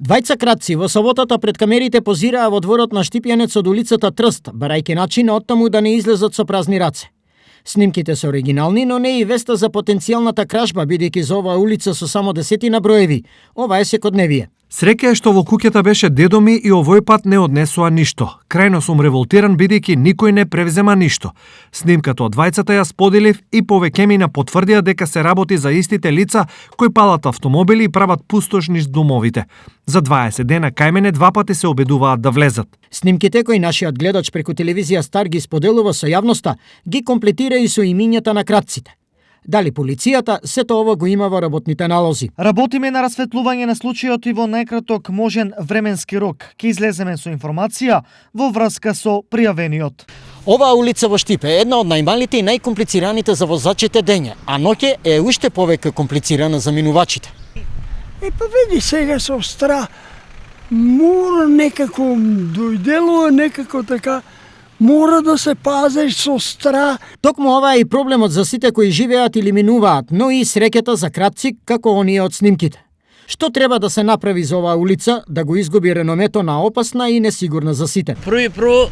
Двајца кратци во саботата пред камерите позираа во дворот на Штипјанец од улицата Трст, барајќи начин оттаму да не излезат со празни раце. Снимките се оригинални, но не и веста за потенцијалната кражба, бидејќи за оваа улица со само десетина броеви. Ова е секојдневие. Среќа е што во куќата беше дедо ми и овој пат не однесоа ништо. Крајно сум револтиран бидејќи никој не превзема ништо. Снимката од двајцата ја споделив и повеќемина потврдија дека се работи за истите лица кои палат автомобили и прават пустош низ домовите. За 20 дена кај мене два пати се обидуваат да влезат. Снимките кои нашиот гледач преку телевизија Стар ги споделува со јавноста ги комплетира и со имињата на кратците. Дали полицијата сето ова го има во работните налози. Работиме на расветлување на случајот и во најкраток можен временски рок. Ке излеземе со информација во врска со пријавениот. Оваа улица во Штип е една од најмалите и најкомплицираните за возачите дење, а ноќе е уште повеќе комплицирана за минувачите. Па види сега со стра, мора некако дојделува некако така, мора да се пазиш со стра. Токму ова е и проблемот за сите кои живеат или минуваат, но и среќата за кратци како оние од снимките. Што треба да се направи за оваа улица да го изгуби реномето на опасна и несигурна за сите? Прво,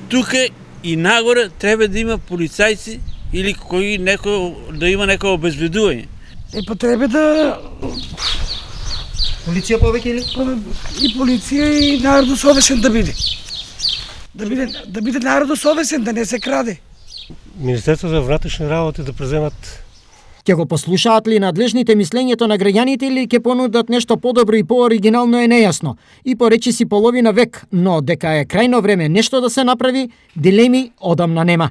тука и нагоре треба да има полицајци или кои да има некој обезбедување. Па треба да... Полиција повеќе или? И полиција и народосовесен да биде. Да биде народосовесен, да не се краде. Министерството за внатрешни работи да преземат. Ќе го послушаат ли надлежните мислењето на граѓаните или ќе понудат нешто подобро и пооригинално е нејасно. И поречи си половина век, но дека е крајно време нешто да се направи, дилеми одамна нема.